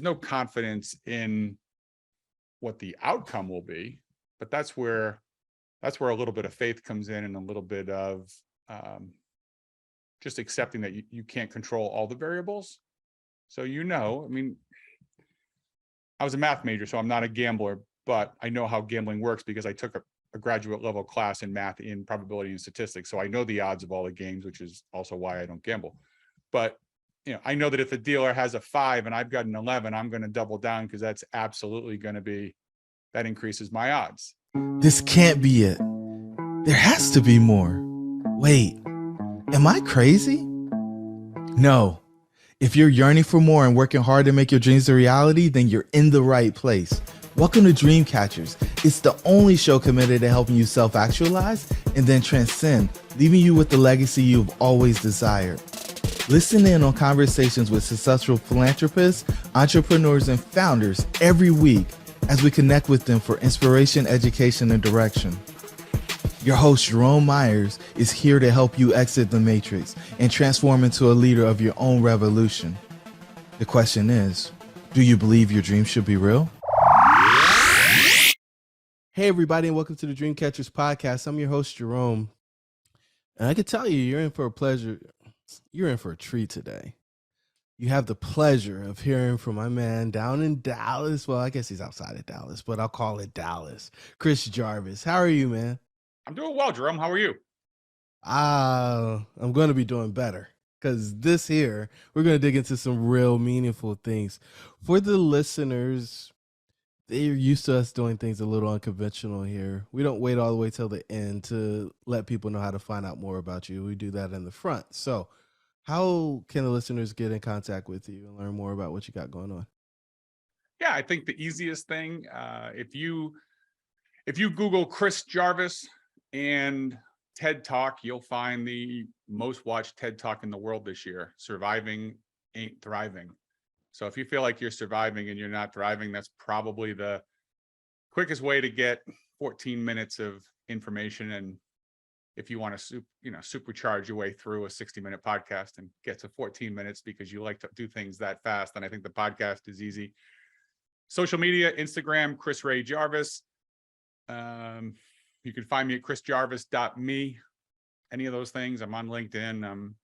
no confidence in what the outcome will be, but that's where a little bit of faith comes in, and a little bit of just accepting that you can't control all the variables. So, I mean, I was a math major, so I'm not a gambler, but I know how gambling works because I took a graduate level class in math in probability and statistics. So I know the odds of all the games, which is also why I don't gamble. But I know that if a dealer has a 5 and I've got an 11, I'm going to double down because that's absolutely going to be, that increases my odds. This can't be it. There has to be more. Wait, am I crazy? No. If you're yearning for more and working hard to make your dreams a reality, then you're in the right place. Welcome to Dream Catchers. It's the only show committed to helping you self-actualize and then transcend, leaving you with the legacy you've always desired. Listen in on conversations with successful philanthropists, entrepreneurs, and founders every week as we connect with them for inspiration, education, and direction. Your host, Jerome Myers, is here to help you exit the matrix and transform into a leader of your own revolution. The question is, do you believe your dreams should be real? Hey, everybody, and welcome to the Dream Catchers podcast. I'm your host, Jerome. And I can tell you, you're in for a pleasure. You're in for a treat today. You have the pleasure of hearing from my man down in Dallas. Well, I guess he's outside of Dallas, but I'll call it Dallas. Chris Jarvis. How are you, man? I'm doing well, Jerome. How are you? I'm going to be doing better because this here, we're going to dig into some real meaningful things. For the listeners, they're used to us doing things a little unconventional here. We don't wait all the way till the end to let people know how to find out more about you. We do that in the front. So how can the listeners get in contact with you and learn more about what you got going on? Yeah, I think the easiest thing, if you Google Chris Jarvis and TED Talk, you'll find the most watched TED Talk in the world this year. Surviving ain't thriving. So if you feel like you're surviving and you're not thriving, that's probably the quickest way to get 14 minutes of information. And if you want to supercharge your way through a 60-minute podcast and get to 14 minutes because you like to do things that fast, then I think the podcast is easy. Social media, Instagram, Chris Ray Jarvis. You can find me at chrisjarvis.me. Any of those things. I'm on LinkedIn. I'm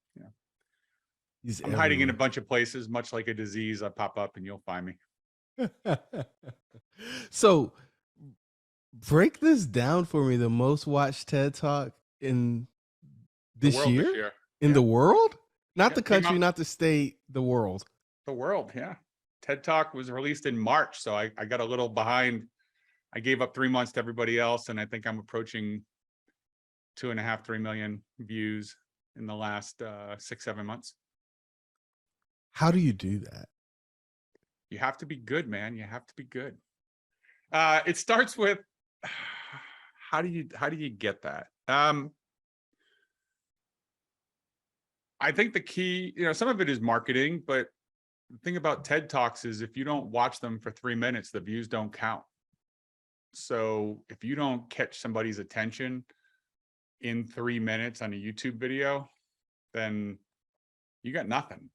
hiding in a bunch of places, much like a disease. I pop up and you'll find me. So break this down for me. The most watched TED Talk in this year? In the world? Not the country, not the state, the world. The world, yeah. TED Talk was released in March, so I got a little behind. I gave up 3 months to everybody else, and I think I'm approaching 2.5, 3 million views in the last 6-7 months. How do you do that? You have to be good, man. You have to be good. It starts with how do you get that? I think the key, some of it is marketing, but the thing about TED Talks is if you don't watch them for 3 minutes, the views don't count. So if you don't catch somebody's attention in 3 minutes on a YouTube video, then you got nothing.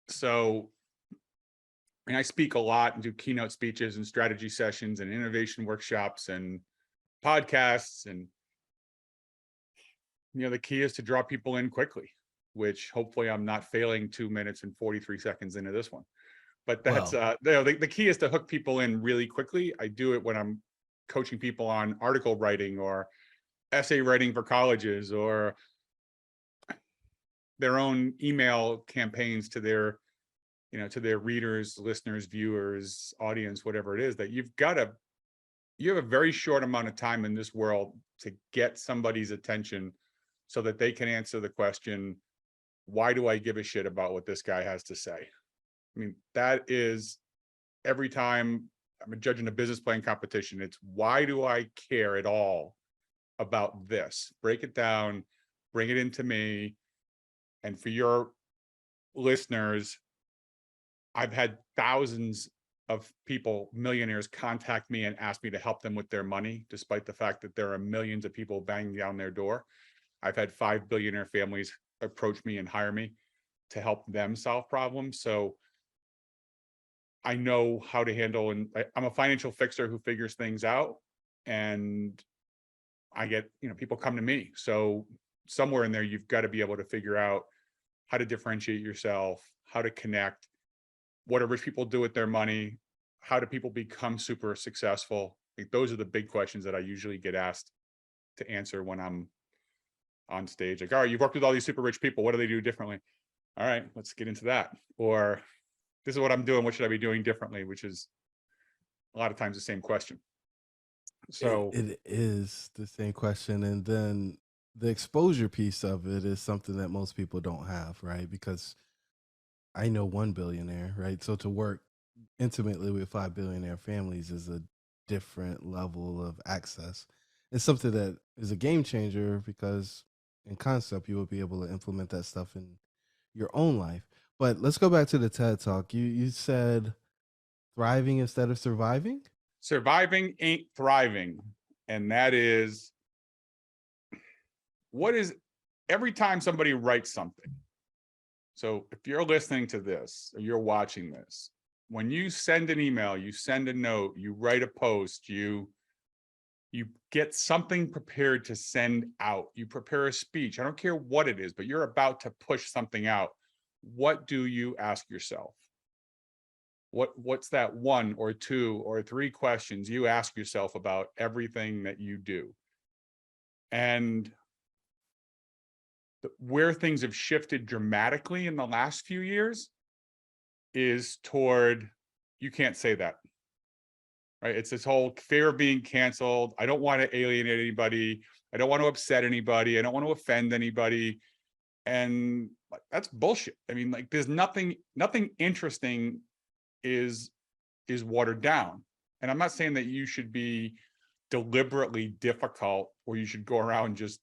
So, I speak a lot and do keynote speeches and strategy sessions and innovation workshops and podcasts. And, the key is to draw people in quickly, which hopefully I'm not failing 2 minutes and 43 seconds into this one. But that's, the key is to hook people in really quickly. I do it when I'm coaching people on article writing or essay writing for colleges or their own email campaigns to their readers, listeners, viewers, audience, whatever it is, that you have a very short amount of time in this world to get somebody's attention so that they can answer the question, why do I give a shit about what this guy has to say? I mean, that is every time I'm judging a business plan competition, it's why do I care at all about this? Break it down, bring it into me. And for your listeners, I've had thousands of people, millionaires, contact me and ask me to help them with their money, despite the fact that there are millions of people banging down their door. I've had 5 billionaire families approach me and hire me to help them solve problems. So I know how to handle, and I'm a financial fixer who figures things out, and I get, people come to me. So somewhere in there, you've got to be able to figure out how to differentiate yourself, how to connect, what do rich people do with their money, how do people become super successful. Like, those are the big questions that I usually get asked to answer when I'm on stage. Like, all right, you've worked with all these super rich people. What do they do differently? All right, let's get into that. Or, this is what I'm doing. What should I be doing differently? Which is a lot of times the same question. So It is the same question. And then the exposure piece of it is something that most people don't have, right? Because I know one billionaire, right? So to work intimately with 5 billionaire families is a different level of access. It's something that is a game changer because in concept, you will be able to implement that stuff in your own life. But let's go back to the TED Talk. You said thriving instead of surviving? surviving ain't thriving. And that is, what is, every time somebody writes something. So if you're listening to this or you're watching this, when you send an email, you send a note, you write a post, you get something prepared to send out, you prepare a speech, I don't care what it is, but you're about to push something out. What do you ask yourself? What's that one or two or three questions you ask yourself about everything that you do? And where things have shifted dramatically in the last few years is toward, you can't say that, right? It's this whole fear of being canceled. I don't want to alienate anybody. I don't want to upset anybody. I don't want to offend anybody. And that's bullshit. I mean, like, there's nothing interesting is watered down. And I'm not saying that you should be deliberately difficult or you should go around just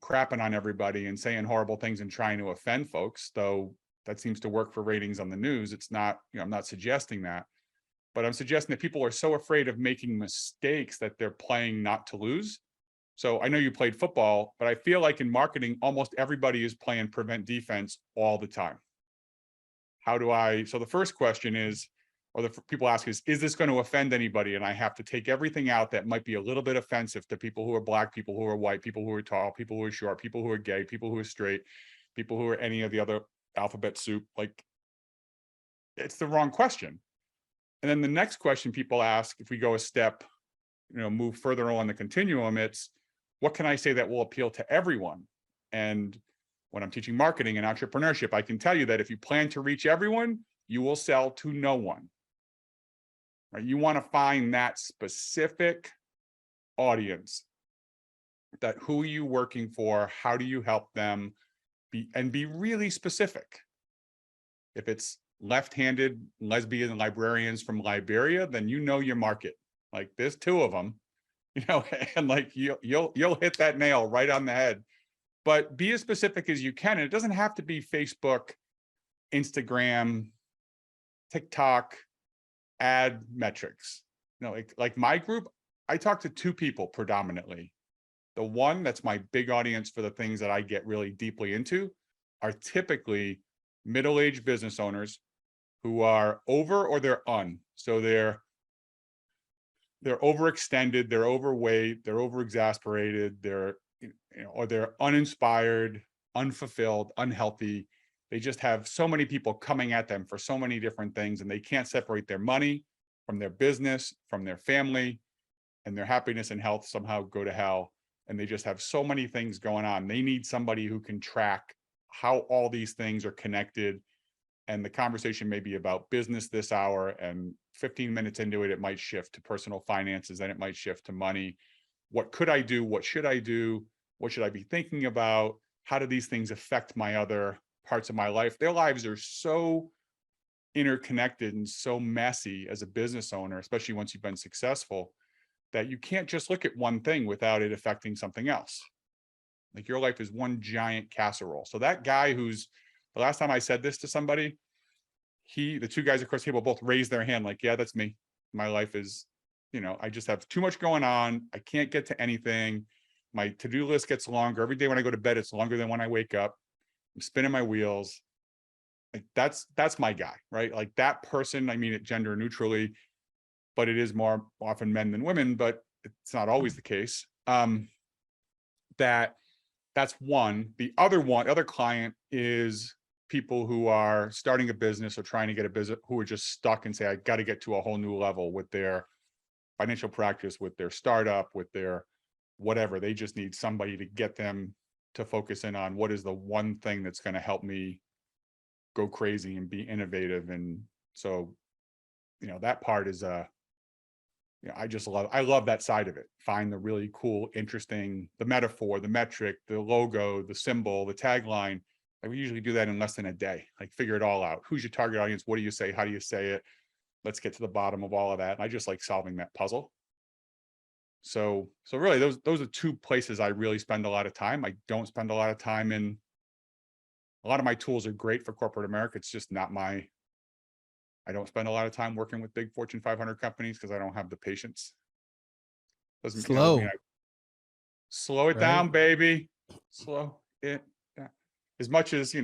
crapping on everybody and saying horrible things and trying to offend folks, though that seems to work for ratings on the news. It's not, I'm not suggesting that, but I'm suggesting that people are so afraid of making mistakes that they're playing not to lose. So I know you played football, but I feel like in marketing, almost everybody is playing prevent defense all the time. So the first question is, or the people ask is this going to offend anybody? And I have to take everything out that might be a little bit offensive to people who are Black, people who are white, people who are tall, people who are short, people who are gay, people who are straight, people who are any of the other alphabet soup. Like, it's the wrong question. And then the next question people ask, if we go a step, move further along the continuum, it's, what can I say that will appeal to everyone? And when I'm teaching marketing and entrepreneurship, I can tell you that if you plan to reach everyone, you will sell to no one. Right? You want to find that specific audience, that who are you working for? How do you help them? Be really specific. If it's left-handed lesbian librarians from Liberia, then you know your market. Like, there's two of them, and like you'll hit that nail right on the head. But be as specific as you can. And it doesn't have to be Facebook, Instagram, TikTok, ad metrics. Like my group, I talk to two people predominantly. The one that's my big audience for the things that I get really deeply into are typically middle-aged business owners who are over or they're un. So they're overextended, they're overweight, they're overexasperated, or they're uninspired, unfulfilled, unhealthy. They just have so many people coming at them for so many different things, and they can't separate their money from their business, from their family, and their happiness and health somehow go to hell. And they just have so many things going on. They need somebody who can track how all these things are connected. And the conversation may be about business this hour, and 15 minutes into it, it might shift to personal finances, then it might shift to money. What could I do? What should I do? What should I be thinking about? How do these things affect my other parts of my life? Their lives are so interconnected and so messy as a business owner, especially once you've been successful, that you can't just look at one thing without it affecting something else. Like, your life is one giant casserole. So that guy who's, the last time I said this to somebody, the two guys across the table both raised their hand like, yeah, that's me. My life is, I just have too much going on. I can't get to anything. My to-do list gets longer. Every day when I go to bed, it's longer than when I wake up. I'm spinning my wheels. Like that's my guy, right? Like that person, I mean it gender neutrally, but it is more often men than women, but it's not always the case. That's one. The other client is people who are starting a business or trying to get a business, who are just stuck and say, I got to get to a whole new level with their financial practice, with their startup, with their whatever. They just need somebody to get them to focus in on what is the one thing that's going to help me go crazy and be innovative. And so, that part is I love that side of it. Find the really cool, interesting, the metaphor, the metric, the logo, the symbol, the tagline. Like we usually do that in less than a day. Like figure it all out. Who's your target audience? What do you say? How do you say it? Let's get to the bottom of all of that. And I just like solving that puzzle. So really those are two places I really spend a lot of time. I don't spend a lot of time in, a lot of my tools are great for corporate America. It's just not I don't spend a lot of time working with big Fortune 500 companies because I don't have the patience. Doesn't mean slow it down, baby. Slow it down. As much as,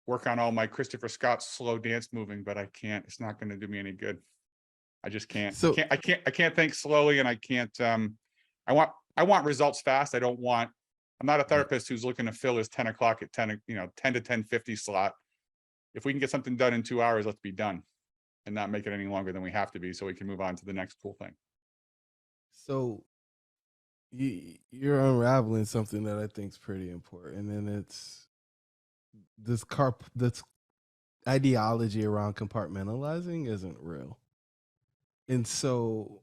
work on all my Christopher Scott slow dance moving, but I can't, it's not going to do me any good. I just can't. So I can't think slowly, and I can't, I want results fast. I'm not a therapist who's looking to fill his 10 o'clock at 10 to 10:50 slot. If we can get something done in 2 hours, let's be done and not make it any longer than we have to be so we can move on to the next cool thing. So you're unraveling something that I think is pretty important, and it's this ideology around compartmentalizing isn't real. And so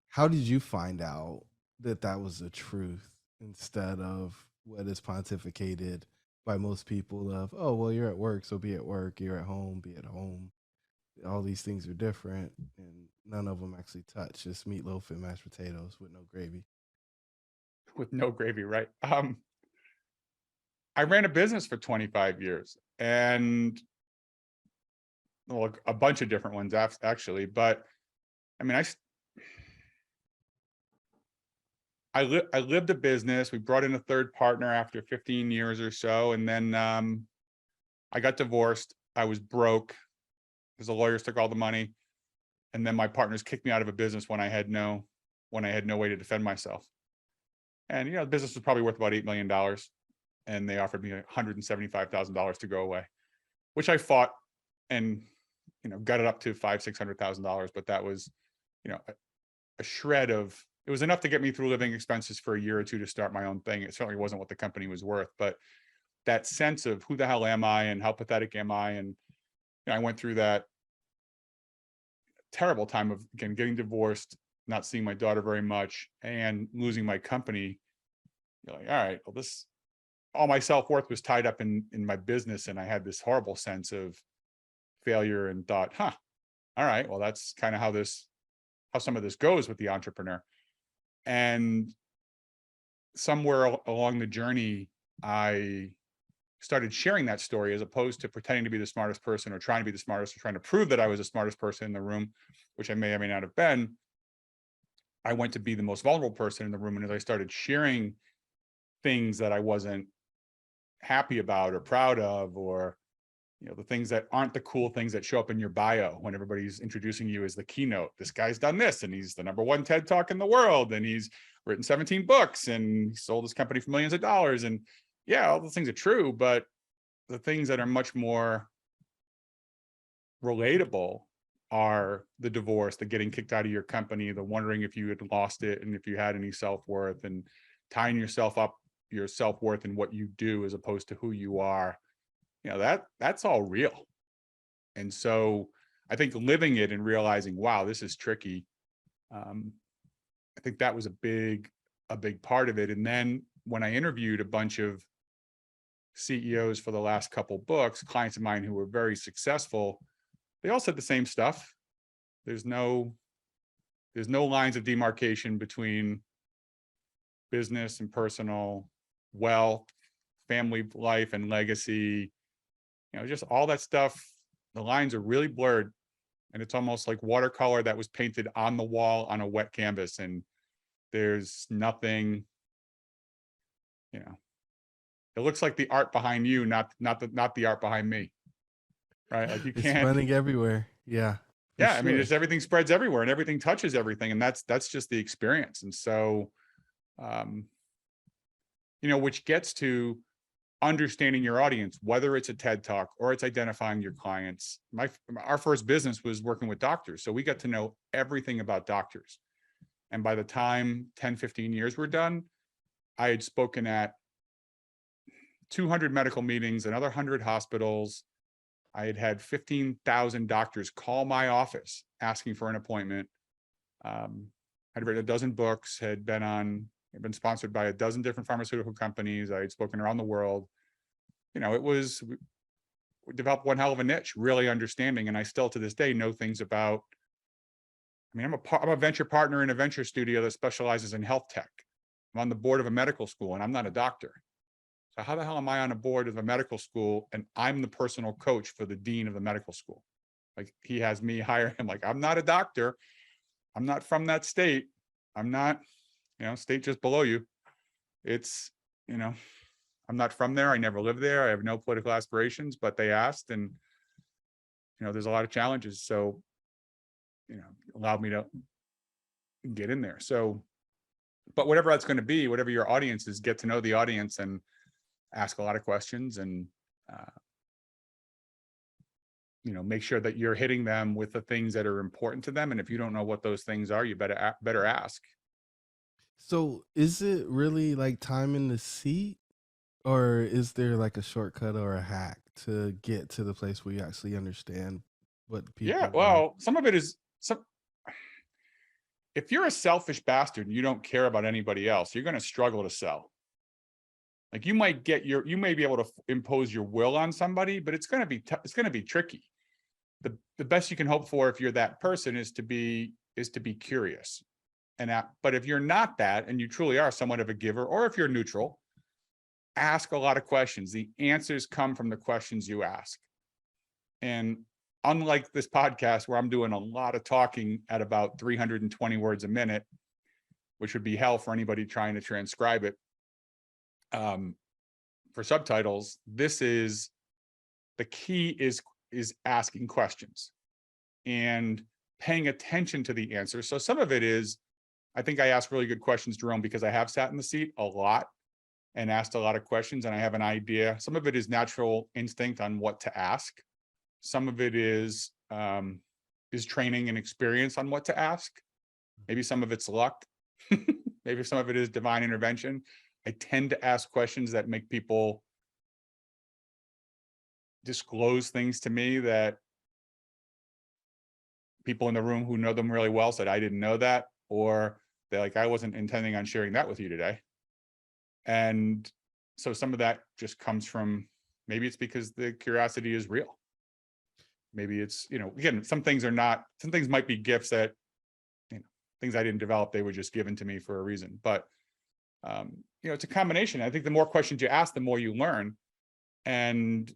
how did you find out that was the truth instead of what is pontificated by most people of, oh, well, you're at work, so be at work. You're at home, be at home. All these things are different, and none of them actually touch. Just meatloaf and mashed potatoes with no gravy. With no gravy, right? I ran a business for 25 years and a bunch of different ones actually, but I mean, I lived a business. We brought in a third partner after 15 years or so. And then I got divorced. I was broke because the lawyers took all the money. And then my partners kicked me out of a business when I had no way to defend myself. And, the business was probably worth about $8 million. And they offered me $175,000 to go away, which I fought and, got it up to $500,000-$600,000. But that was, a shred of, it was enough to get me through living expenses for a year or two to start my own thing. It certainly wasn't what the company was worth, but that sense of who the hell am I and how pathetic am I? And I went through that terrible time of, again, getting divorced, not seeing my daughter very much, and losing my company. You're like, all right, well, all my self-worth was tied up in my business. And I had this horrible sense of failure and thought, all right, well, that's kind of how some of this goes with the entrepreneur. And somewhere along the journey, I started sharing that story as opposed to pretending to be the smartest person or trying to be the smartest or trying to prove that I was the smartest person in the room, which I may or may not have been. I went to be the most vulnerable person in the room. And as I started sharing things that I wasn't happy about or proud of, or the things that aren't the cool things that show up in your bio when everybody's introducing you as the keynote. This guy's done this, and he's the #1 TED Talk in the world, and he's written 17 books, and he sold his company for millions of dollars. And yeah, all those things are true, but the things that are much more relatable are the divorce, the getting kicked out of your company, the wondering if you had lost it and if you had any self-worth, and tying your self-worth in what you do as opposed to who you are. That's all real. And so I think living it and realizing, wow, this is tricky. I think that was a big part of it. And then when I interviewed a bunch of CEOs for the last couple books, clients of mine who were very successful, they all said the same stuff. There's no lines of demarcation between business and personal, wealth, family life, and legacy. Just all that stuff, the lines are really blurred, and it's almost like watercolor that was painted on the wall on a wet canvas, and there's nothing, It looks like the art behind you, not the art behind me. Right? Like you It's can't. spreading everywhere. Yeah. For Yeah, I mean, sure. just everything spreads everywhere and everything touches everything, and that's just the experience. And so, um, which gets to understanding your audience, whether it's a TED Talk or it's identifying your clients. Our first business was working with doctors, so we got to know everything about doctors. And by the time 10, 15 years were done, I had spoken at 200 medical meetings, another 100 hospitals. I had had 15,000 doctors call my office asking for an appointment. I'd written a dozen books, had been sponsored by a dozen different pharmaceutical companies. I had spoken around the world. We developed one hell of a niche, really understanding. And I still to this day know things about, I'm a venture partner in a venture studio that specializes in health tech. I'm on the board of a medical school and I'm not a doctor. So how the hell am I on a board of a medical school and I'm the personal coach for the dean of the medical school? Like he has me hire him. Like, I'm not a doctor. I'm not from that state. I'm not, state just below you. It's, I'm not from there. I never lived there. I have no political aspirations, but they asked, and, there's a lot of challenges. So, allowed me to get in there. So, but whatever that's going to be, whatever your audience is, get to know the audience and ask a lot of questions and, make sure that you're hitting them with the things that are important to them. And if you don't know what those things are, you better ask. So is it really like time in the seat, or is there like a shortcut or a hack to get to the place where you actually understand what people Yeah, want? well, some of it is if you're a selfish bastard and you don't care about anybody else, you're going to struggle to sell. Like you may be able to impose your will on somebody, but it's going to be tricky. The best you can hope for if you're that person is to be curious. But if you're not that, and you truly are somewhat of a giver, or if you're neutral, ask a lot of questions. The answers come from the questions you ask. And unlike this podcast where I'm doing a lot of talking at about 320 words a minute, which would be hell for anybody trying to transcribe it for subtitles, the key is asking questions and paying attention to the answers. So some of it is, I think I ask really good questions, Jerome, because I have sat in the seat a lot and asked a lot of questions, and I have an idea. Some of it is natural instinct on what to ask. Some of it is training and experience on what to ask. Maybe some of it's luck. Maybe some of it is divine intervention. I tend to ask questions that make people disclose things to me that people in the room who know them really well said, I didn't know that, or they're like, I wasn't intending on sharing that with you today. And so some of that just comes from, maybe it's because the curiosity is real. Maybe it's, again, some things might be gifts that, things I didn't develop, they were just given to me for a reason. But, it's a combination. I think the more questions you ask, the more you learn. And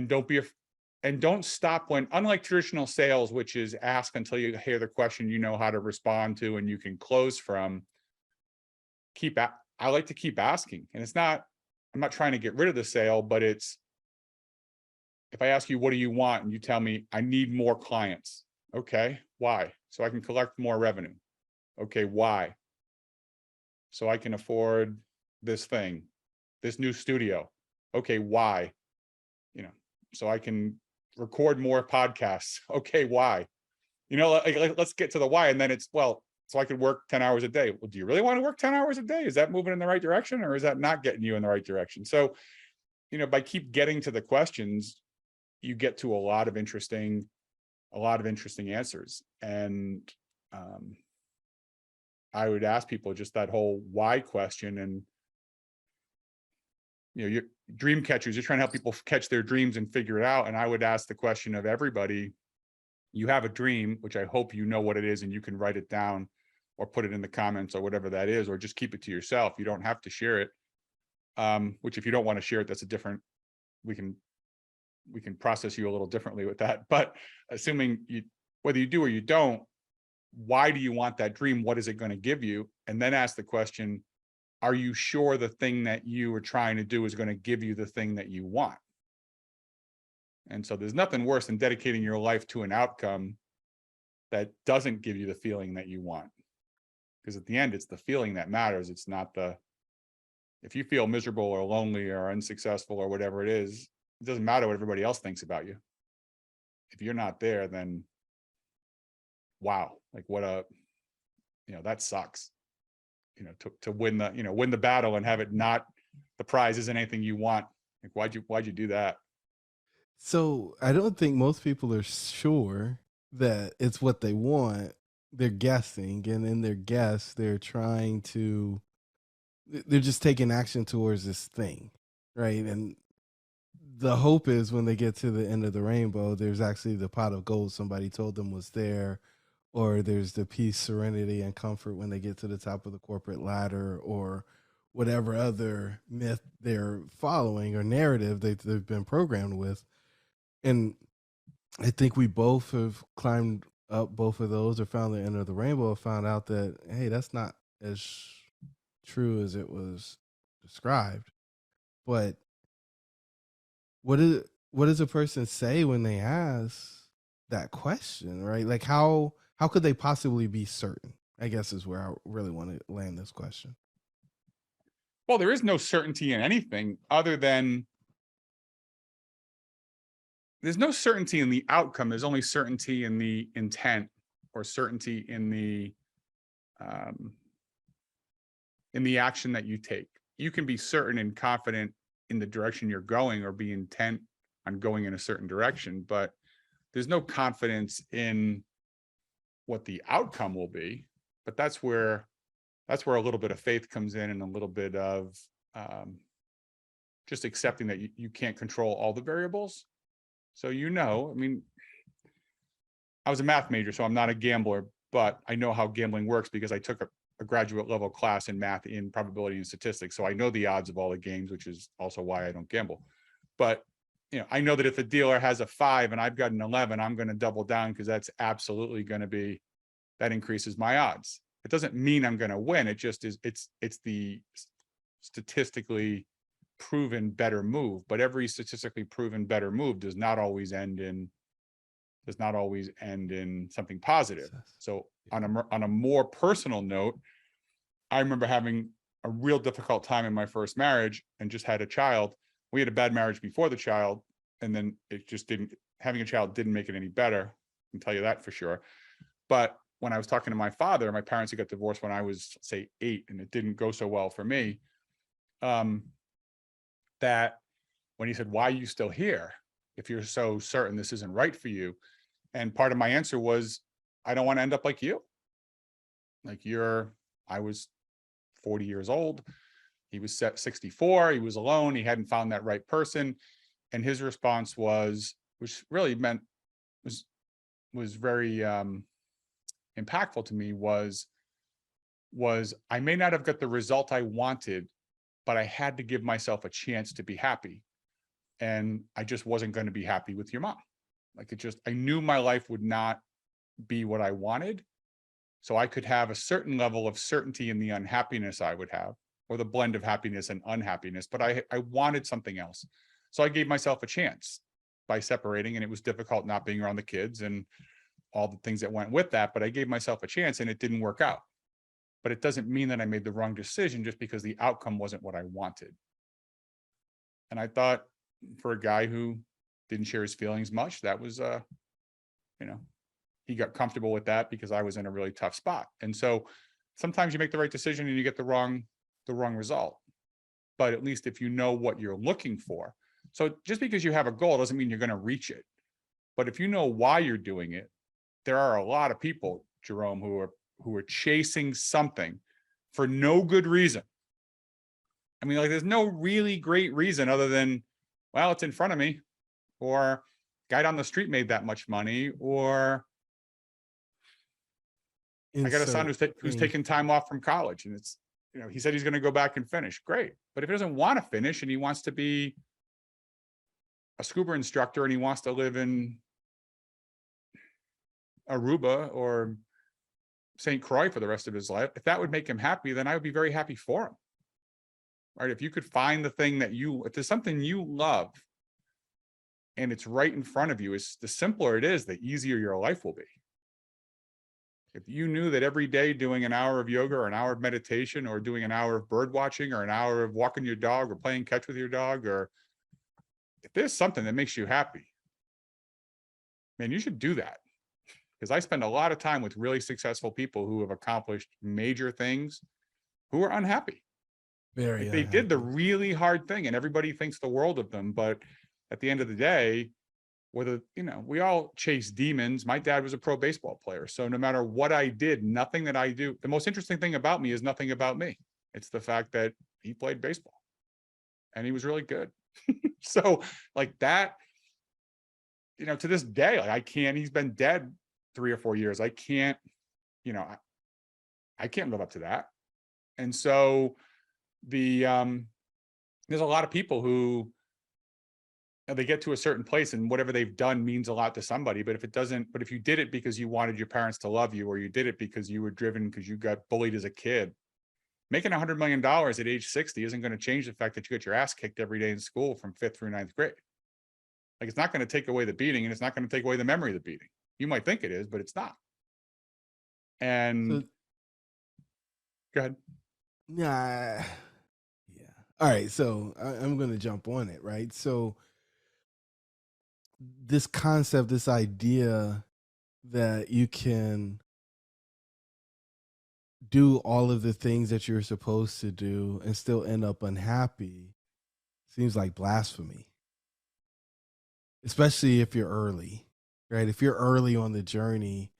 don't stop when, unlike traditional sales, which is ask until you hear the question you know how to respond to and you can close from. I like to keep asking. And I'm not trying to get rid of the sale, but it's, if I ask you, what do you want? And you tell me, I need more clients. Okay, why? So I can collect more revenue. Okay, why? So I can afford this thing, this new studio. Okay, why? So I can record more podcasts. Okay, why? Let's get to the why. And then it's, well, so I could work 10 hours a day. Well, do you really want to work 10 hours a day? Is that moving in the right direction, or is that not getting you in the right direction? So, by keep getting to the questions, you get to a lot of interesting answers. And I would ask people just that whole why question. And you're dream catchers, you're trying to help people catch their dreams and figure it out. And I would ask the question of everybody, you have a dream, which I hope you know what it is, and you can write it down or put it in the comments or whatever that is, or just keep it to yourself. You don't have to share it. Which if you don't want to share it, that's a different, we can process you a little differently with that. But assuming whether you do or you don't, why do you want that dream? What is it going to give you? And then ask the question, are you sure the thing that you are trying to do is going to give you the thing that you want? And so there's nothing worse than dedicating your life to an outcome that doesn't give you the feeling that you want. Because at the end, it's the feeling that matters. It's not if you feel miserable or lonely or unsuccessful or whatever it is, it doesn't matter what everybody else thinks about you. If you're not there, then wow, like that sucks. To win the battle and have it not, the prize isn't anything you want. Like, why'd you do that? So I don't think most people are sure that it's what they want. They're guessing, and in their guess, they're just taking action towards this thing, right? And the hope is when they get to the end of the rainbow, there's actually the pot of gold somebody told them was there, or there's the peace, serenity, and comfort when they get to the top of the corporate ladder, or whatever other myth they're following or narrative they've been programmed with. And I think we both have climbed up both of those or found the end of the rainbow and found out that, hey, that's not as true as it was described. But what does a person say when they ask that question, right? Like how could they possibly be certain? I guess is where I really want to land this question. Well, there is no certainty in anything other than there's no certainty in the outcome. There's only certainty in the intent, or certainty in the action that you take. You can be certain and confident in the direction you're going, or be intent on going in a certain direction, but there's no confidence in what the outcome will be. But that's where a little bit of faith comes in, and a little bit of just accepting that you can't control all the variables. So, I mean, I was a math major, so I'm not a gambler, but I know how gambling works because I took a graduate level class in math in probability and statistics. So I know the odds of all the games, which is also why I don't gamble. But I know that if a dealer has a 5 and I've got an 11, I'm going to double down, because that's absolutely going to be, that increases my odds. It doesn't mean I'm going to win. It just is, it's the statistically proven better move. But every statistically proven better move does not always end in something positive. So on a more personal note, I remember having a real difficult time in my first marriage and just had a child. We had a bad marriage before the child, and then having a child didn't make it any better. I can tell you that for sure. But when I was talking to my father, my parents had got divorced when I was, say, 8, and it didn't go so well for me. That when he said, "Why are you still here if you're so certain this isn't right for you?" And part of my answer was, I don't want to end up like you. Like I was 40 years old. He was 64. He was alone. He hadn't found that right person. And his response was, which really was very impactful to me, was I may not have got the result I wanted, but I had to give myself a chance to be happy. And I just wasn't going to be happy with your mom. Like, I knew my life would not be what I wanted. So I could have a certain level of certainty in the unhappiness I would have, or the blend of happiness and unhappiness, but I wanted something else. So I gave myself a chance by separating, and it was difficult not being around the kids and all the things that went with that, but I gave myself a chance, and it didn't work out. But it doesn't mean that I made the wrong decision just because the outcome wasn't what I wanted. And I thought, for a guy who didn't share his feelings much, that was, he got comfortable with that because I was in a really tough spot. And so sometimes you make the right decision and you get the wrong result. But at least if you know what you're looking for. So just because you have a goal doesn't mean you're going to reach it. But if you know why you're doing it, there are a lot of people, Jerome, who are chasing something for no good reason. I mean, like, there's no really great reason other than, well, it's in front of me, or guy down the street made that much money, or I got a son who's taking time off from college, and it's, he said he's going to go back and finish. Great. But if he doesn't want to finish and he wants to be a scuba instructor and he wants to live in Aruba or St. Croix for the rest of his life, if that would make him happy, then I would be very happy for him. right? If you could find the thing that if there's something you love and it's right in front of you, is the simpler it is, the easier your life will be. If you knew that every day doing an hour of yoga or an hour of meditation or doing an hour of bird watching or an hour of walking your dog or playing catch with your dog, or if there's something that makes you happy, man, you should do that. Because I spend a lot of time with really successful people who have accomplished major things who are unhappy. Very Like they did the really hard thing and everybody thinks the world of them. But at the end of the day, whether, we all chase demons. My dad was a pro baseball player. So no matter what I did, nothing that I do, the most interesting thing about me is nothing about me. It's the fact that he played baseball and he was really good. So like that, to this day, like I can't, he's been dead 3 or 4 years. I can't, I can't live up to that. And so there's a lot of people who they get to a certain place and whatever they've done means a lot to somebody. But if you did it because you wanted your parents to love you, or you did it because you were driven because you got bullied as a kid, making $100 million at age 60 isn't going to change the fact that you get your ass kicked every day in school from 5th through 9th grade. Like it's not going to take away the beating and it's not going to take away the memory of the beating. You might think it is, but it's not. And go ahead. Yeah. All right. So I'm going to jump on it, right? So this concept, this idea that you can do all of the things that you're supposed to do and still end up unhappy seems like blasphemy. Especially if you're early, right? If you're early on the journey,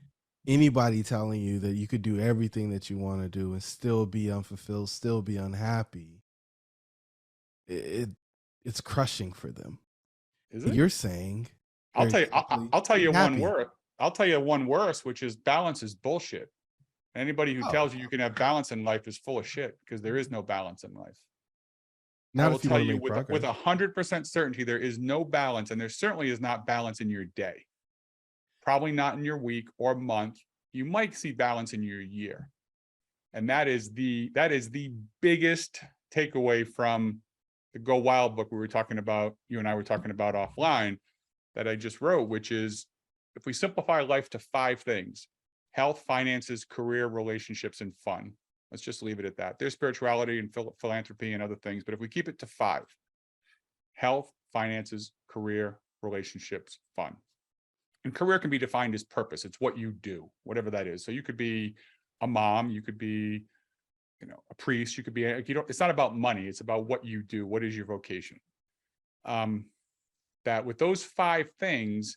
anybody telling you that you could do everything that you want to do and still be unfulfilled, still be unhappy, it's crushing for them. Is it? You're saying, I'll tell you one word. I'll tell you one worse, which is balance is bullshit. Anybody who tells you can have balance in life is full of shit, because there is no balance in life. I will tell you with 100% certainty, there is no balance, and there certainly is not balance in your day. Probably not in your week or month. You might see balance in your year. And that is the biggest takeaway from the Go Wild book we were talking about, you and I were talking about offline, that I just wrote, which is, if we simplify life to 5 things: health, finances, career, relationships, and fun. Let's just leave it at that. There's spirituality and philanthropy and other things, but if we keep it to 5: health, finances, career, relationships, fun. And career can be defined as purpose. It's what you do, whatever that is. So you could be a mom, you could be, a priest, you could be, it's not about money. It's about what you do. What is your vocation? That with those 5 things,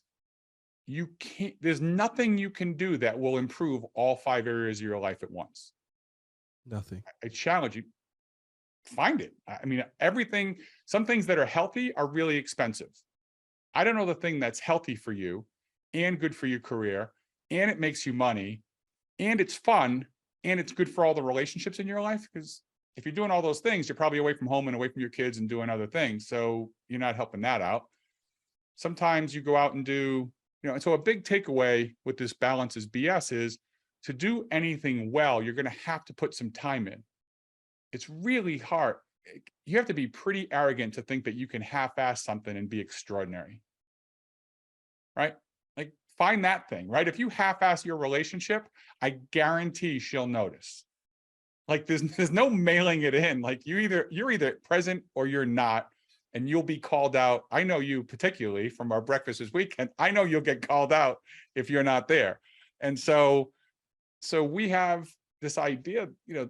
there's nothing you can do that will improve all 5 areas of your life at once. Nothing. I challenge you, find it. I mean, everything, some things that are healthy are really expensive. I don't know the thing that's healthy for you and good for your career, and it makes you money, and it's fun, and it's good for all the relationships in your life. Because if you're doing all those things, you're probably away from home and away from your kids and doing other things. So you're not helping that out. Sometimes you go out and do, and so a big takeaway with this balance is BS is, to do anything well, you're going to have to put some time in. It's really hard. You have to be pretty arrogant to think that you can half-ass something and be extraordinary, right? Like, find that thing, right? If you half-ass your relationship, I guarantee she'll notice. Like, there's no mailing it in. Like, you're either present or you're not, and you'll be called out. I know you, particularly from our breakfast this weekend, I know you'll get called out if you're not there. And so we have this idea, you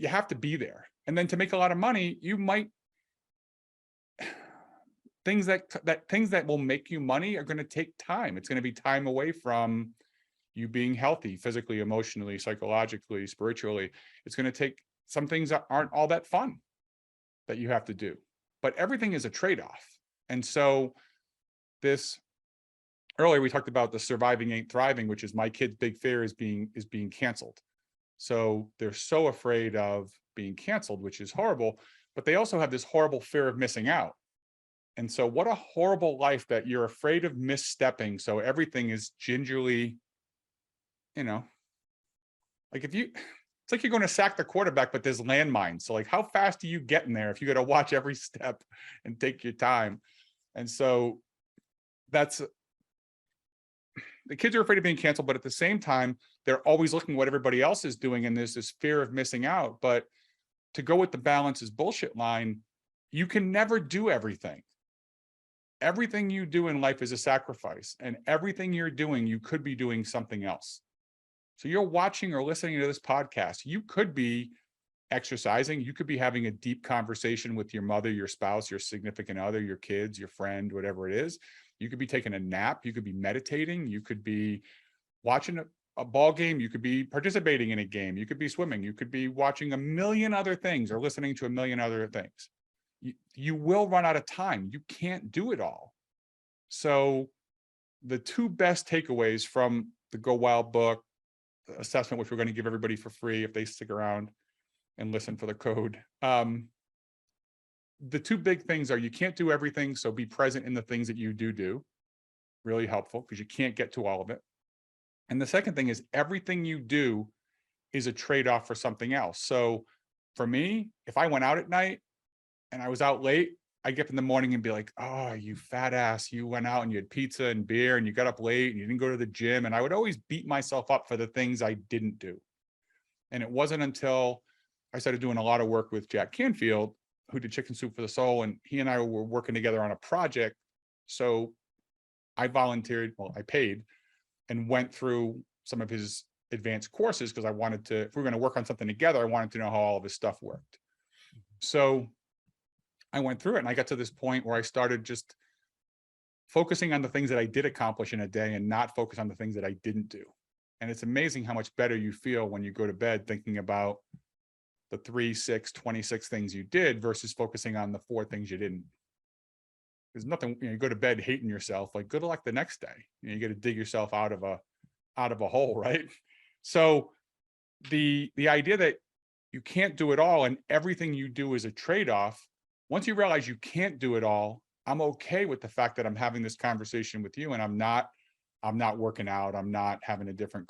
have to be there. And then to make a lot of money, you might, things that will make you money are going to take time. It's going to be time away from you being healthy, physically, emotionally, psychologically, spiritually. It's going to take some things that aren't all that fun that you have to do, but everything is a trade-off. And so earlier we talked about the surviving ain't thriving, which is my kid's big fear is being canceled. So they're so afraid of being canceled, which is horrible, but they also have this horrible fear of missing out. And so what a horrible life that you're afraid of misstepping. So everything is gingerly, like it's like you're going to sack the quarterback, but there's landmines. So like, how fast do you get in there if you got to watch every step and take your time? And so that's, the kids are afraid of being canceled, but at the same time, they're always looking what everybody else is doing. And there's this fear of missing out. But to go with the balance is bullshit line, you can never do everything. Everything you do in life is a sacrifice, and everything you're doing, you could be doing something else. So you're watching or listening to this podcast, you could be exercising, you could be having a deep conversation with your mother, your spouse, your significant other, your kids, your friend, whatever it is. You could be taking a nap, you could be meditating, you could be watching a ball game, you could be participating in a game, you could be swimming, you could be watching a million other things or listening to a million other things. You will run out of time. You can't do it all. So the two best takeaways from the Go Wild book assessment, which we're going to give everybody for free if they stick around and listen for the code. The two big things are, you can't do everything, so be present in the things that you do. Really helpful, because you can't get to all of it. And the second thing is, everything you do is a trade-off for something else. So for me, if I went out at night and I was out late, I get up in the morning and be like, oh, you fat ass, you went out and you had pizza and beer and you got up late and you didn't go to the gym. And I would always beat myself up for the things I didn't do. And it wasn't until I started doing a lot of work with Jack Canfield, who did Chicken Soup for the Soul, and he and I were working together on a project. So I volunteered, well, I paid and went through some of his advanced courses, because I wanted to, if we were going to work on something together, I wanted to know how all of his stuff worked. So I went through it and I got to this point where I started just focusing on the things that I did accomplish in a day and not focus on the things that I didn't do. And it's amazing how much better you feel when you go to bed thinking about the 3, 6, 26 things you did versus focusing on the 4 things you didn't. There's nothing, you go to bed hating yourself, like good luck the next day. You got to dig yourself out of a hole, right? So the idea that you can't do it all and everything you do is a trade-off. Once you realize you can't do it all, I'm okay with the fact that I'm having this conversation with you and I'm not working out. I'm not having a different,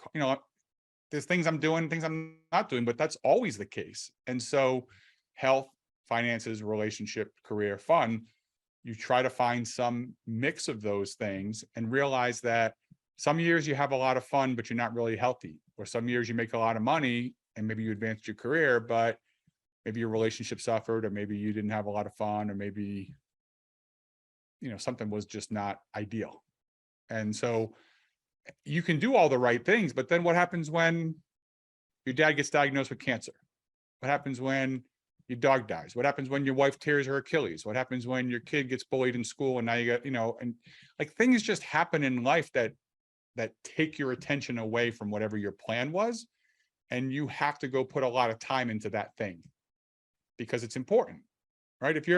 there's things I'm doing, things I'm not doing, but that's always the case. And so health, finances, relationship, career, fun, you try to find some mix of those things and realize that some years you have a lot of fun, but you're not really healthy. Or some years you make a lot of money and maybe you advanced your career, but maybe your relationship suffered, or maybe you didn't have a lot of fun, or maybe, something was just not ideal. And so you can do all the right things, but then what happens when your dad gets diagnosed with cancer? What happens when your dog dies? What happens when your wife tears her Achilles? What happens when your kid gets bullied in school and now you got, and like things just happen in life that take your attention away from whatever your plan was. And you have to go put a lot of time into that thing because it's important, right? If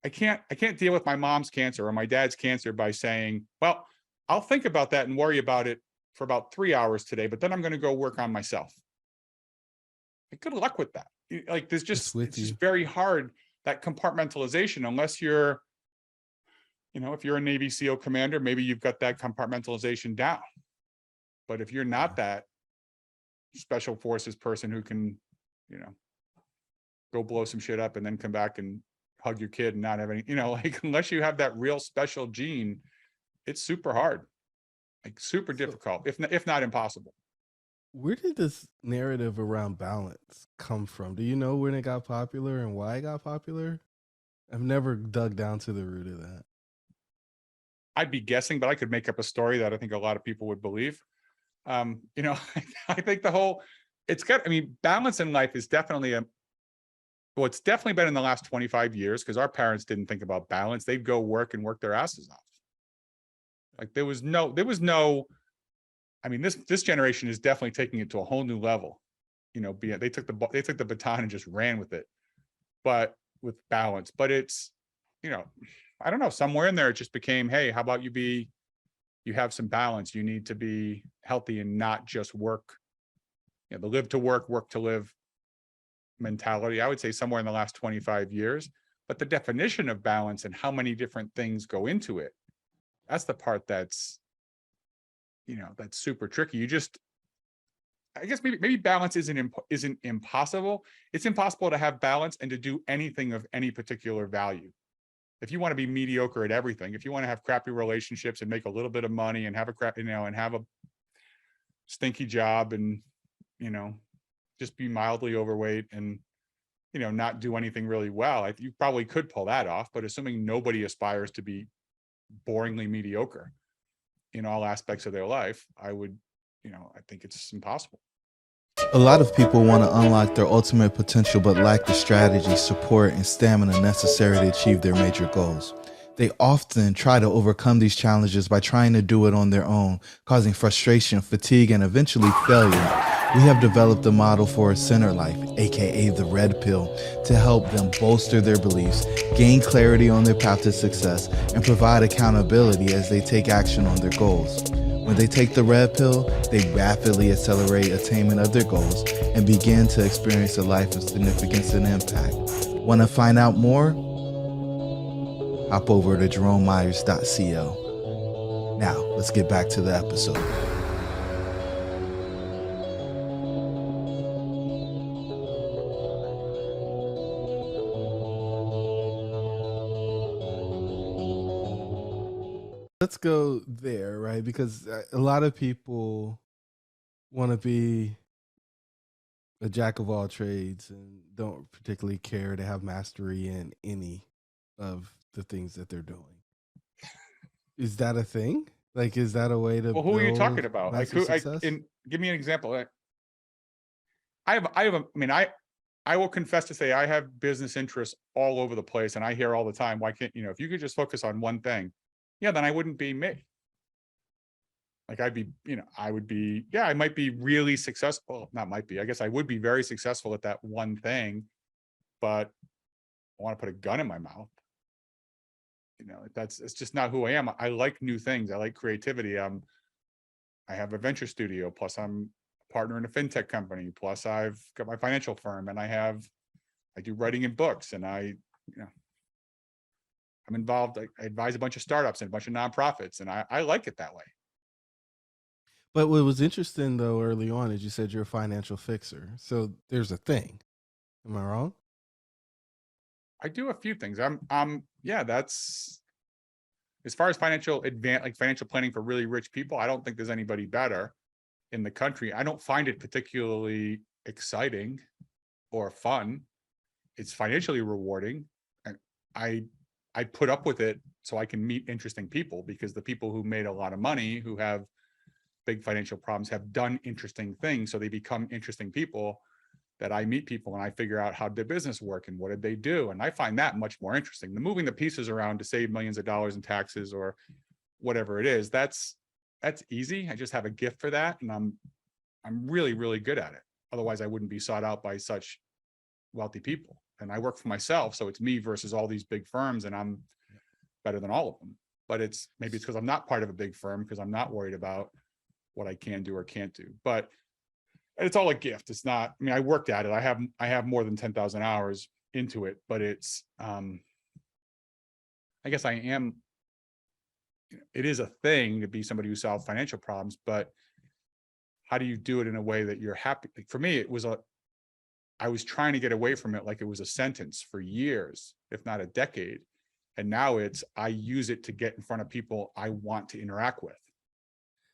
I can't deal with my mom's cancer or my dad's cancer by saying, well, I'll think about that and worry about it for about 3 hours today, but then I'm going to go work on myself. Good luck with that. Like it's just very hard, that compartmentalization, unless you're, if you're a Navy SEAL commander, maybe you've got that compartmentalization down. But if you're not that special forces person who can, go blow some shit up and then come back and hug your kid and not have any, unless you have that real special gene, it's super hard, like super difficult, if not impossible. Where did this narrative around balance come from? Do you know when it got popular and why it got popular? I've never dug down to the root of that. I'd be guessing, but I could make up a story that I think a lot of people would believe. I think balance in life is definitely it's definitely been in the last 25 years, because our parents didn't think about balance. They'd go work and work their asses off. Like there was no, this generation is definitely taking it to a whole new level. They took the baton and just ran with it, but with balance. But it's, I don't know, somewhere in there it just became, hey, how about you have some balance. You need to be healthy and not just work, the live to work, work to live mentality. I would say somewhere in the last 25 years, but the definition of balance and how many different things go into it, that's the part that's super tricky. I guess maybe balance isn't impossible. It's impossible to have balance and to do anything of any particular value. If you want to be mediocre at everything, if you want to have crappy relationships and make a little bit of money and have a crap, and have a stinky job and, just be mildly overweight and, not do anything really well, you probably could pull that off, but assuming nobody aspires to be boringly mediocre in all aspects of their life, I think it's impossible. A lot of people want to unlock their ultimate potential but lack the strategy, support, and stamina necessary to achieve their major goals. They often try to overcome these challenges by trying to do it on their own, causing frustration, fatigue, and eventually failure. We have developed a model for a center life, aka the red pill, to help them bolster their beliefs, gain clarity on their path to success, and provide accountability as they take action on their goals. When they take the red pill, they rapidly accelerate attainment of their goals and begin to experience a life of significance and impact. Want to find out more? Hop over to jeromemyers.co. Now, let's get back to the episode. Let's go there, right? Because a lot of people want to be a jack of all trades and don't particularly care to have mastery in any of the things that they're doing. Is that a thing? Like, is that a way to? Well, who are you talking about? Like, success? Give me an example. I will confess to say I have business interests all over the place, and I hear all the time, why can't, if you could just focus on one thing, then I wouldn't be me. Like I would be, I might be really successful. Not might be, I guess I would be very successful at that one thing, but I want to put a gun in my mouth. It's just not who I am. I like new things. I like creativity. I have a venture studio, plus I'm a partner in a fintech company, plus I've got my financial firm, and I do writing and books, and I'm involved. I advise a bunch of startups and a bunch of nonprofits, and I like it that way. But what was interesting though early on is you said you're a financial fixer. So there's a thing. Am I wrong? I do a few things. That's as far as financial planning for really rich people, I don't think there's anybody better in the country. I don't find it particularly exciting or fun. It's financially rewarding. And I put up with it so I can meet interesting people, because the people who made a lot of money, who have big financial problems, have done interesting things. So they become interesting people that I meet people, and I figure out how did their business work and what did they do. And I find that much more interesting than moving the pieces around to save millions of dollars in taxes or whatever it is. That's easy. I just have a gift for that. And I'm really, really good at it. Otherwise I wouldn't be sought out by such wealthy people. And I work for myself. So it's me versus all these big firms, and I'm better than all of them. But maybe it's because I'm not part of a big firm, because I'm not worried about what I can do or can't do. But it's all a gift. It's not, I worked at it. I have more than 10,000 hours into it, but it's, I guess it is a thing to be somebody who solves financial problems, but how do you do it in a way that you're happy? Like for me, I was trying to get away from it like it was a sentence for years, if not a decade. And now I use it to get in front of people I want to interact with,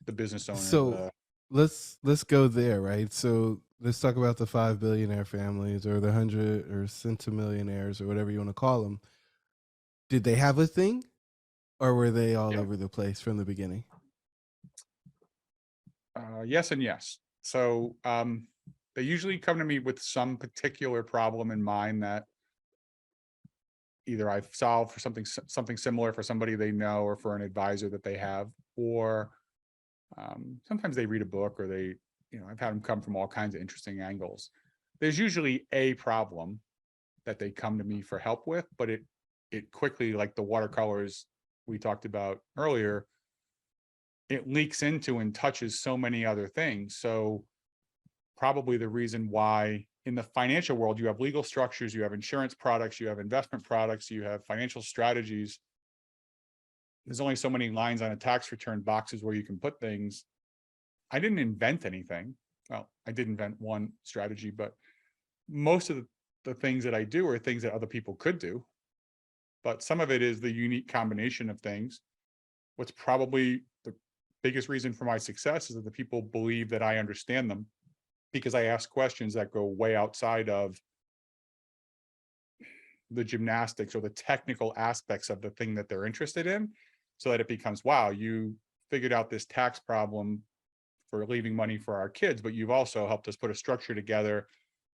the business owner. So let's go there, right? So let's talk about the 5 billionaire families, or the 100 or centimillionaires, or whatever you want to call them. Did they have a thing, or were they all over the place from the beginning? Yes and yes. So they usually come to me with some particular problem in mind that either I've solved for something similar for somebody they know, or for an advisor that they have, or sometimes they read a book, or I've had them come from all kinds of interesting angles. There's usually a problem that they come to me for help with, but it quickly, like the watercolors we talked about earlier, it leaks into and touches so many other things. So probably the reason why in the financial world, you have legal structures, you have insurance products, you have investment products, you have financial strategies. There's only so many lines on a tax return, boxes where you can put things. I didn't invent anything. well, I did invent one strategy, but most of the things that I do are things that other people could do. But some of it is the unique combination of things. What's probably the biggest reason for my success is that the people believe that I understand them, because I ask questions that go way outside of the gymnastics or the technical aspects of the thing that they're interested in, so that it becomes, wow, you figured out this tax problem for leaving money for our kids, but you've also helped us put a structure together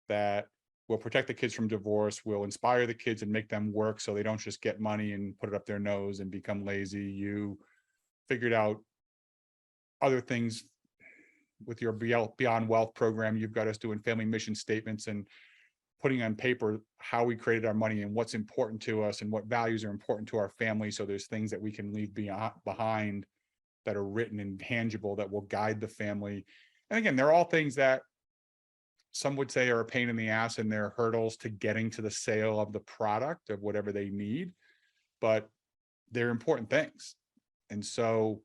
that will protect the kids from divorce, will inspire the kids and make them work so they don't just get money and put it up their nose and become lazy. You figured out other things with your Beyond Wealth program. You've got us doing family mission statements and putting on paper how we created our money and what's important to us and what values are important to our family. So there's things that we can leave behind that are written and tangible that will guide the family. And again, they're all things that some would say are a pain in the ass and they're hurdles to getting to the sale of the product of whatever they need, but they're important things. And so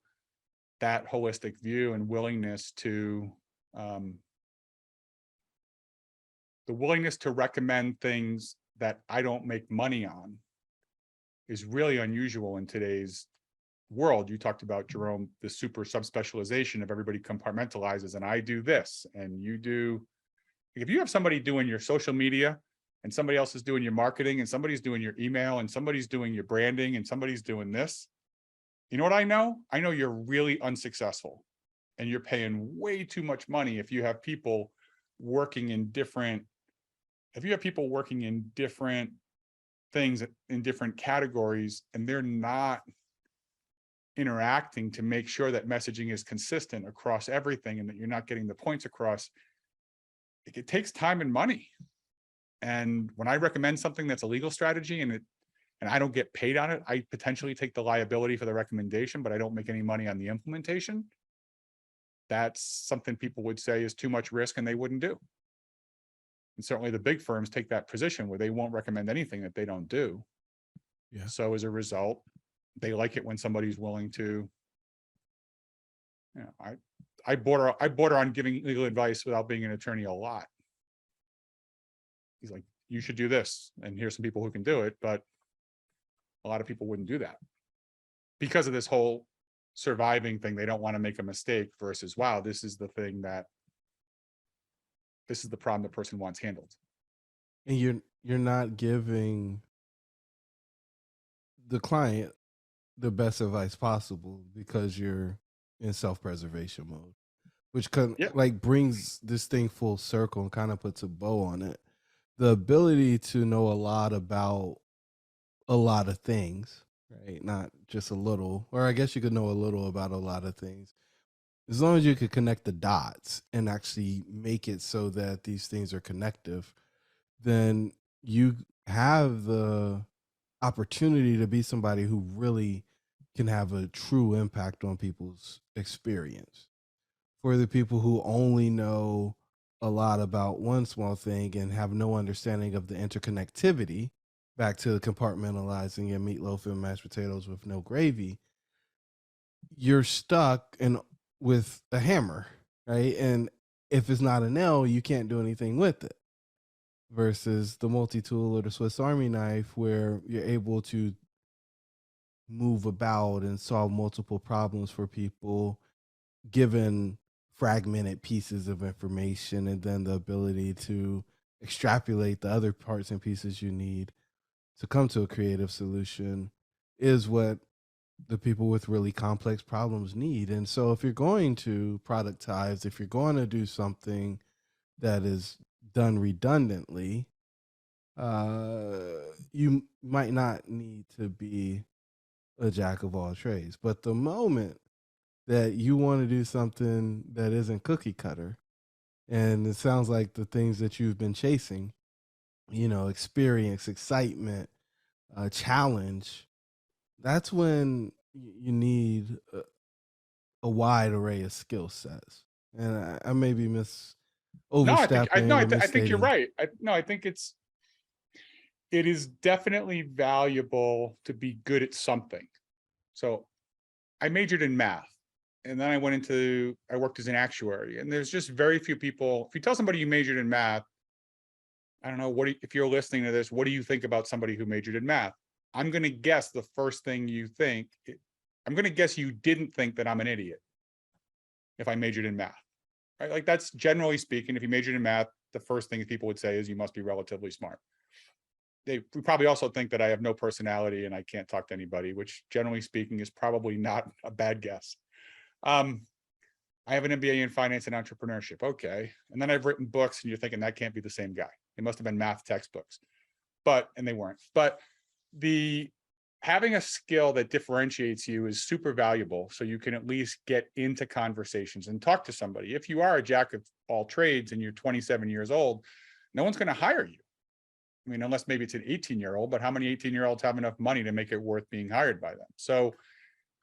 that holistic view and willingness to the willingness to recommend things that I don't make money on is really unusual in today's world. You talked about, Jerome, the super subspecialization of everybody compartmentalizes, and I do this and you do. If you have somebody doing your social media and somebody else is doing your marketing and somebody's doing your email and somebody's doing your branding and somebody's doing this, you know what I know? I know you're really unsuccessful and you're paying way too much money if you have people working in different things in different categories and they're not interacting to make sure that messaging is consistent across everything and that you're not getting the points across. It takes time and money. And when I recommend something that's a legal strategy and I don't get paid on it, I potentially take the liability for the recommendation, but I don't make any money on the implementation. That's something people would say is too much risk and they wouldn't do. And certainly the big firms take that position where they won't recommend anything that they don't do. Yeah. So as a result, they like it when somebody's willing to, you know, I border on giving legal advice without being an attorney a lot. He's like, you should do this. And here's some people who can do it. But a lot of people wouldn't do that because of this whole surviving thing. They don't want to make a mistake versus, wow, this is the problem the person wants handled. And you're not giving the client the best advice possible because you're in self-preservation mode, which brings this thing full circle and kind of puts a bow on it. The ability to know a lot about a lot of things, right? Not just a little, or I guess you could know a little about a lot of things. As long as you could connect the dots and actually make it so that these things are connective, then you have the opportunity to be somebody who really can have a true impact on people's experience. For the people who only know a lot about one small thing and have no understanding of the interconnectivity, back to compartmentalizing your meatloaf and mashed potatoes with no gravy, you're stuck with a hammer, right? And if it's not a nail, you can't do anything with it. Versus the multi-tool or the Swiss Army knife, where you're able to move about and solve multiple problems for people, given fragmented pieces of information, and then the ability to extrapolate the other parts and pieces you need to come to a creative solution is what the people with really complex problems need. And so if you're going to productize, if you're going to do something that is done redundantly, you might not need to be a jack of all trades. But the moment that you want to do something that isn't cookie cutter, and it sounds like the things that you've been chasing, experience, excitement, challenge, that's when you need a wide array of skill sets. And I may be overstepping. I think you're right. I think it is definitely valuable to be good at something. So I majored in math. And then I worked as an actuary, and there's just very few people. If you tell somebody you majored in math, I don't know, if you're listening to this, what do you think about somebody who majored in math? I'm going to guess the first thing you think, I'm going to guess you didn't think that I'm an idiot if I majored in math, right? Like, that's generally speaking, if you majored in math, the first thing people would say is you must be relatively smart. They probably also think that I have no personality and I can't talk to anybody, which generally speaking is probably not a bad guess. I have an MBA in finance and entrepreneurship. Okay. And then I've written books, and you're thinking that can't be the same guy. They must have been math textbooks, and they weren't. But having a skill that differentiates you is super valuable. So you can at least get into conversations and talk to somebody. If you are a jack of all trades and you're 27 years old, no one's going to hire you. I mean, unless maybe it's an 18-year-old, but how many 18-year-olds have enough money to make it worth being hired by them? So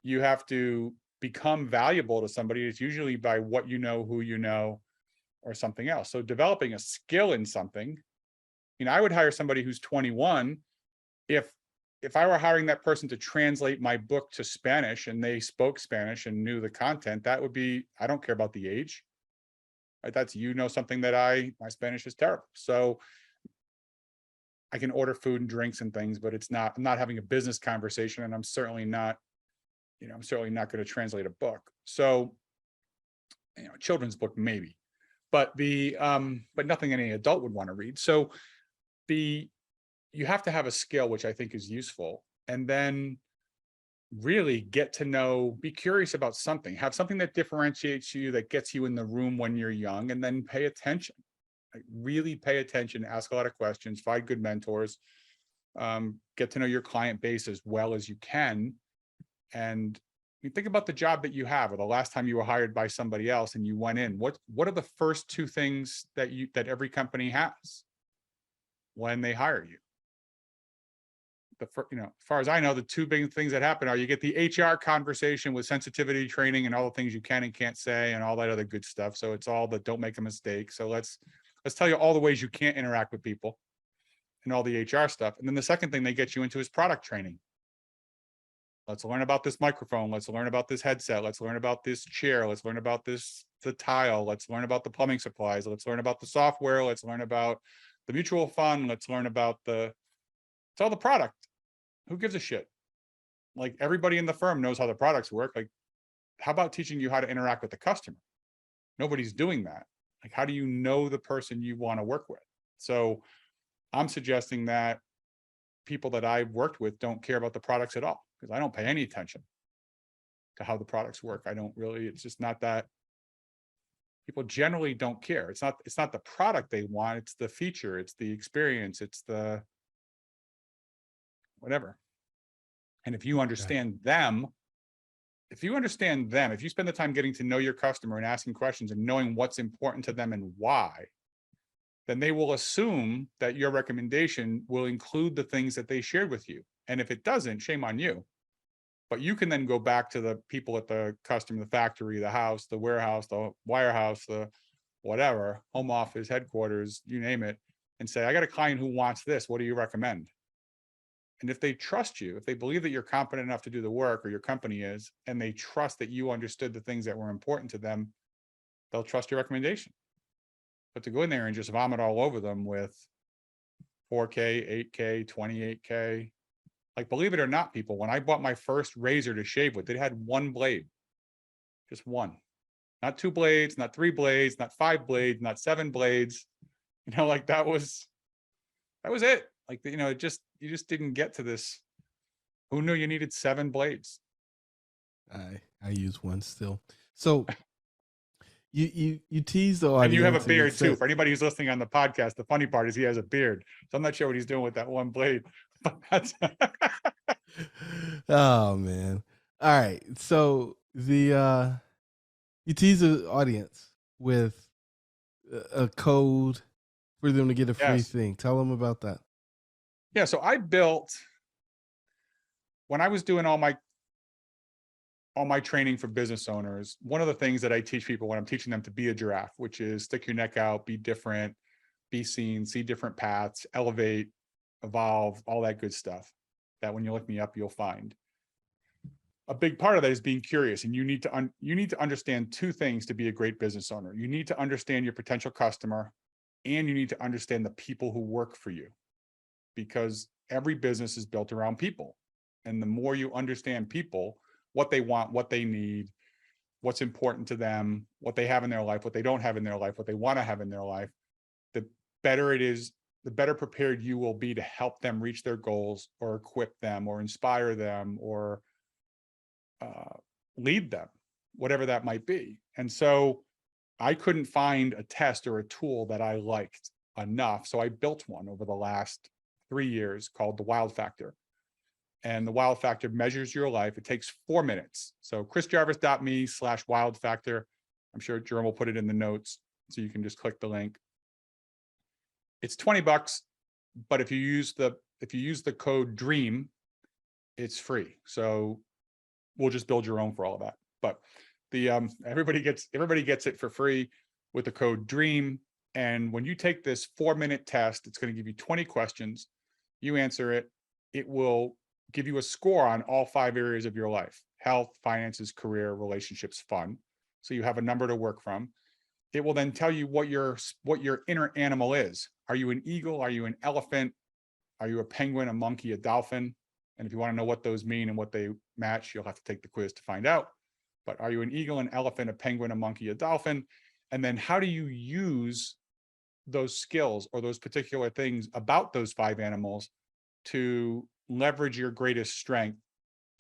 you have to become valuable to somebody. It's usually by what you know, who you know, or something else. So developing a skill in something, I would hire somebody who's 21 if I were hiring that person to translate my book to Spanish and they spoke Spanish and knew the content. That would be, I don't care about the age. Right? That's, something that my Spanish is terrible. So I can order food and drinks and things, but I'm not having a business conversation, and I'm certainly not going to translate a book. So, a children's book maybe, but but nothing any adult would want to read. So you have to have a skill, which I think is useful, and then really get to know, be curious about something, have something that differentiates you, that gets you in the room when you're young, and then pay attention. Like, really pay attention, ask a lot of questions, find good mentors, get to know your client base as well as you can. And you think about the job that you have, or the last time you were hired by somebody else and you went in, what are the first two things that every company has when they hire you? As far as I know, the two big things that happen are you get the HR conversation with sensitivity training and all the things you can and can't say and all that other good stuff. So it's all the don't make a mistake. So let's tell you all the ways you can't interact with people and all the HR stuff. And then the second thing they get you into is product training. Let's learn about this microphone. Let's learn about this headset. Let's learn about this chair. Let's learn about the tile. Let's learn about the plumbing supplies. Let's learn about the software. Let's learn about the mutual fund. Let's learn about it's all the product. Who gives a shit? Like, everybody in the firm knows how the products work. Like, how about teaching you how to interact with the customer? Nobody's doing that. Like, how do you know the person you want to work with? So I'm suggesting that people that I've worked with don't care about the products at all, because I don't pay any attention to how the products work. It's just not that. People generally don't care. It's not the product they want. It's the feature. It's the experience. It's the whatever. And if you understand them, if you spend the time getting to know your customer and asking questions and knowing what's important to them and why, then they will assume that your recommendation will include the things that they shared with you. And if it doesn't, shame on you. But you can then go back to the people at the customer, the factory, the house, the warehouse, the wirehouse, the whatever, home office, headquarters, you name it, and say, I got a client who wants this. What do you recommend? And if they trust you, if they believe that you're competent enough to do the work, or your company is, and they trust that you understood the things that were important to them, they'll trust your recommendation. But to go in there and just vomit all over them with 4K, 8K, 28K, like, believe it or not, people, when I bought my first razor to shave with, it had one blade, just one, not two blades, not three blades, not five blades, not seven blades. Like, that was it. Like, you just didn't get to this. Who knew you needed 7 blades? I use one still. So you tease the audience, and you have a beard too. For anybody who's listening on the podcast, the funny part is he has a beard. So I'm not sure what he's doing with that one blade. But that's oh man. All right. So you tease the audience with a code for them to get a free thing. Tell them about that. Yeah. So I built, when I was doing all my training for business owners, one of the things that I teach people when I'm teaching them to be a giraffe, which is stick your neck out, be different, be seen, see different paths, elevate, evolve, all that good stuff that when you look me up, you'll find. a big part of that is being curious, and you need to understand two things to be a great business owner. You need to understand your potential customer, and you need to understand the people who work for you, because every business is built around people. And the more you understand people, what they want, what they need, what's important to them, what they have in their life, what they don't have in their life, what they want to have in their life, the better it is, the better prepared you will be to help them reach their goals, or equip them, or inspire them, or lead them, whatever that might be. And so I couldn't find a test or a tool that I liked enough. So I built one over the last 3 years called the Wild Factor. And the Wild Factor measures your life. It takes 4 minutes. So chrisjarvis.me/wild factor. I'm sure Jerome will put it in the notes, so you can just click the link. It's $20, but if you use the code DREAM, it's free. So we'll just build your own for all of that. But the everybody gets it for free with the code DREAM. And when you take this 4-minute test, it's going to give you 20 questions. You answer it. It will give you a score on all 5 areas of your life: health, finances, career, relationships, fun. So you have a number to work from. It will then tell you what your inner animal is. Are you an eagle? Are you an elephant? Are you a penguin, a monkey, a dolphin? And if you want to know what those mean and what they match, you'll have to take the quiz to find out. But are you an eagle, an elephant, a penguin, a monkey, a dolphin? And then how do you use those skills or those particular things about those 5 animals to leverage your greatest strength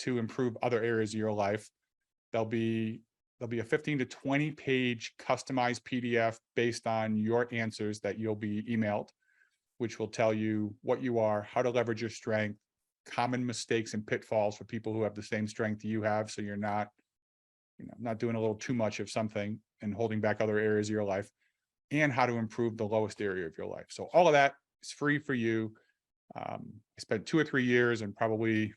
to improve other areas of your life? There'll be a 15 to 20 page customized PDF based on your answers that you'll be emailed, which will tell you what you are, how to leverage your strength, common mistakes and pitfalls for people who have the same strength you have, so you're not doing a little too much of something and holding back other areas of your life, and how to improve the lowest area of your life. So all of that is free for you. I spent 2 or 3 years and probably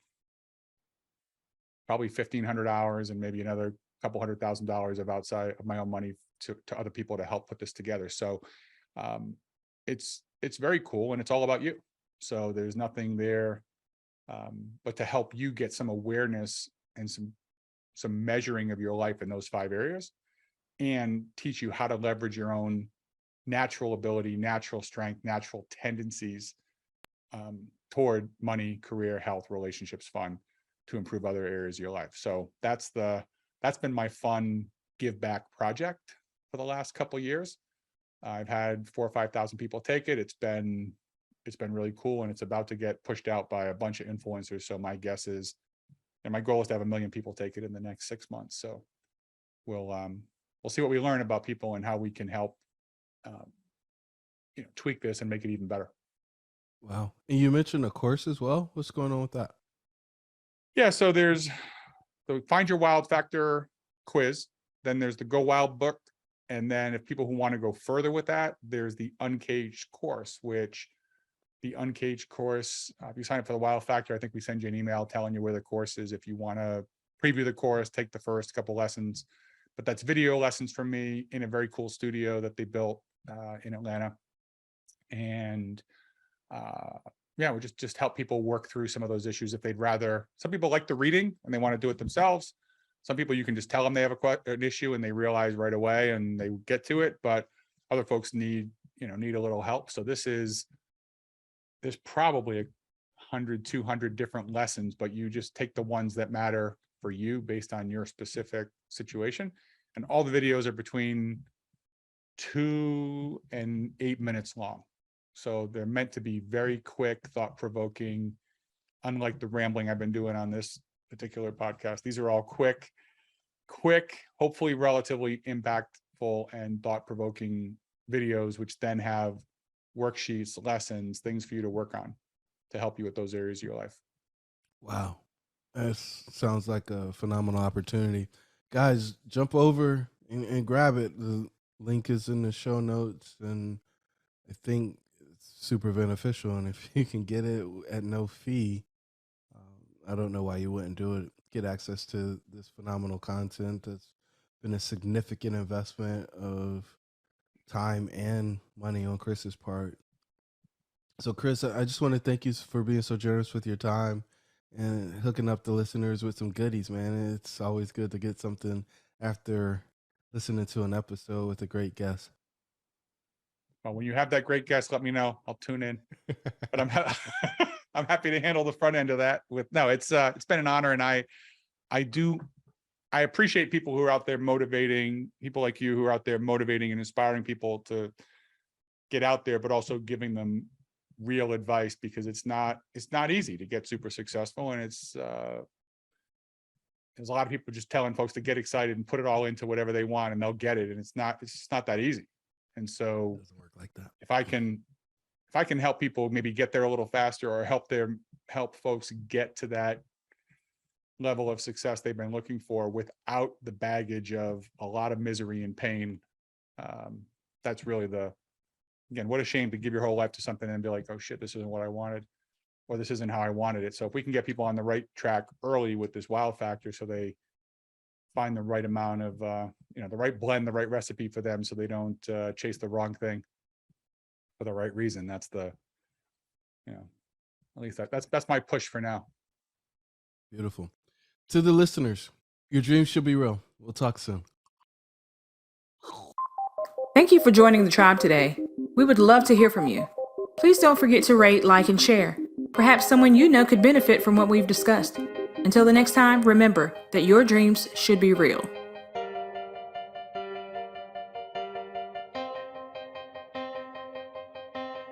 1,500 hours and maybe another couple $100,000 of outside of my own money to other people to help put this together. So it's very cool, and it's all about you. So there's nothing there but to help you get some awareness and some measuring of your life in those 5 areas, and teach you how to leverage your own natural ability, natural strength, natural tendencies toward money, career, health, relationships, fun, to improve other areas of your life. So that's been my fun give back project for the last couple of years. I've had 4,000 or 5,000 people take it. It's been really cool, and it's about to get pushed out by a bunch of influencers. So my guess is, and my goal is to have 1 million people take it in the next 6 months. So we'll see what we learn about people and how we can help tweak this and make it even better. Wow. And you mentioned a course as well. What's going on with that? Yeah, so there's the Find Your Wild Factor quiz, then there's the Go Wild book, and then if people who want to go further with that, there's the Uncaged course, which the Uncaged course, if you sign up for the Wild Factor, I think we send you an email telling you where the course is. If you want to preview the course, take the first couple lessons, but that's video lessons from me in a very cool studio that they built in Atlanta. And yeah, we just help people work through some of those issues if they'd rather. Some people like the reading and they want to do it themselves. Some people, you can just tell them they have an issue and they realize right away and they get to it. But other folks need a little help. So there's probably 100, 200 different lessons, but you just take the ones that matter for you based on your specific situation. And all the videos are between 2 and 8 minutes long. So they're meant to be very quick, thought-provoking, unlike the rambling I've been doing on this particular podcast. These are all quick, hopefully relatively impactful and thought-provoking videos, which then have worksheets, lessons, things for you to work on to help you with those areas of your life. Wow. That sounds like a phenomenal opportunity. Guys, jump over and grab it. The link is in the show notes, and I think it's super beneficial. And if you can get it at no fee, I don't know why you wouldn't do it. Get access to this phenomenal content that's been a significant investment of time and money on Chris's part. So, Chris, I just want to thank you for being so generous with your time and hooking up the listeners with some goodies, man. It's always good to get something after listening to an episode with a great guest. Well, when you have that great guest, let me know. I'll tune in. But I'm happy to handle the front end of that. It's been an honor, and I appreciate people who are out there motivating, people like you who are out there motivating and inspiring people to get out there, but also giving them real advice, because it's not easy to get super successful. And there's a lot of people just telling folks to get excited and put it all into whatever they want and they'll get it. And it's just not that easy. And so It doesn't work like that. if I can help people maybe get there a little faster, or help folks get to that level of success they've been looking for without the baggage of a lot of misery and pain, that's really again, what a shame to give your whole life to something and be like, oh shit, this isn't what I wanted, or this isn't how I wanted it. So if we can get people on the right track early with this wow factor, so they find the right amount of, the right blend, the right recipe for them, so they don't chase the wrong thing for the right reason. That's at least that's my push for now. Beautiful. To the listeners, your dreams should be real. We'll talk soon. Thank you for joining the tribe today. We would love to hear from you. Please don't forget to rate, like, and share. Perhaps someone you know could benefit from what we've discussed. Until the next time, remember that your dreams should be real.